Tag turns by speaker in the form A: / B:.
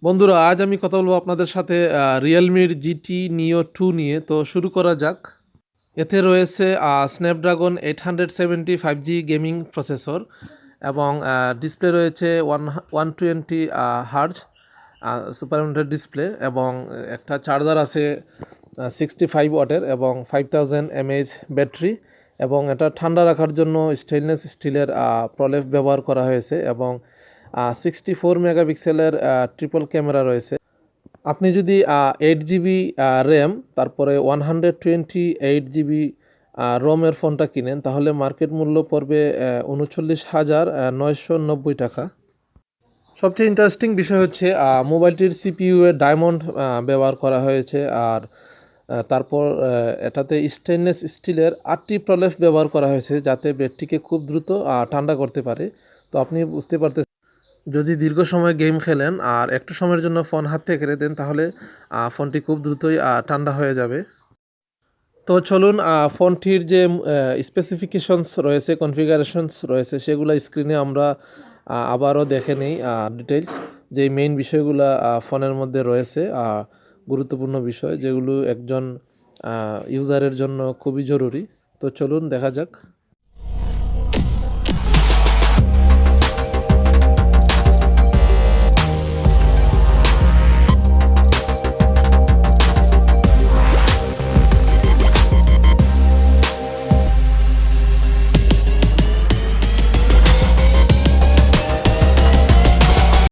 A: বন্ধুরা, আজ আমি কথা বলবো আপনাদের সাথে রিয়েলমির জিটি নিও 2 নিয়ে। তো শুরু করা যাক। এতে রয়েছে স্ন্যাপড্রাগন 870 5G গেমিং প্রসেসর এবং ডিসপ্লে রয়েছে 120 হার্জ সুপার অ্যামোলেড ডিসপ্লে এবং একটা চার্জার আছে 65 ওয়াটের এবং 5000 mAh ব্যাটারি এবং এটা ঠান্ডা রাখার জন্য স্টেইনলেস স্টিলের প্রলেপ ব্যবহার করা হয়েছে এবং 64 মেগাপিক্সেলের ট্রিপল ক্যামেরা রয়েছে। আপনি যদি 8 GB র্যাম তারপরে 128 GB রোমের ফোনটা কিনেন তাহলে মার্কেট মূল্য পড়বে 39,990 টাকা। সবচেয়ে ইন্টারেস্টিং বিষয় হচ্ছে মোবাইলটির CPU এ ডায়মন্ড ব্যবহার করা হয়েছে আর তারপর এটাতে স্টেইনলেস স্টিলের 8টি প্রলেপ ব্যবহার করা হয়েছে যাতে ব্যাটারিকে খুব দ্রুত ঠান্ডা করতে পারে। তো আপনি বুঝতে পারতেছেন, যদি দীর্ঘ সময় গেম খেলেন আর একটু সময়ের জন্য ফোন হাত থেকে কেড়ে দেন তাহলে ফোনটি খুব দ্রুতই ঠান্ডা হয়ে যাবে। তো চলুন ফোনটির যে স্পেসিফিকেশনস রয়েছে, কনফিগারেশনস রয়েছে সেগুলো স্ক্রিনে আমরা আবারও দেখে নিই ডিটেলস, যে মেইন বিষয়গুলো ফোনের মধ্যে রয়েছে, গুরুত্বপূর্ণ বিষয় যেগুলো একজন ইউজারের জন্য খুবই জরুরি। তো চলুন দেখা যাক।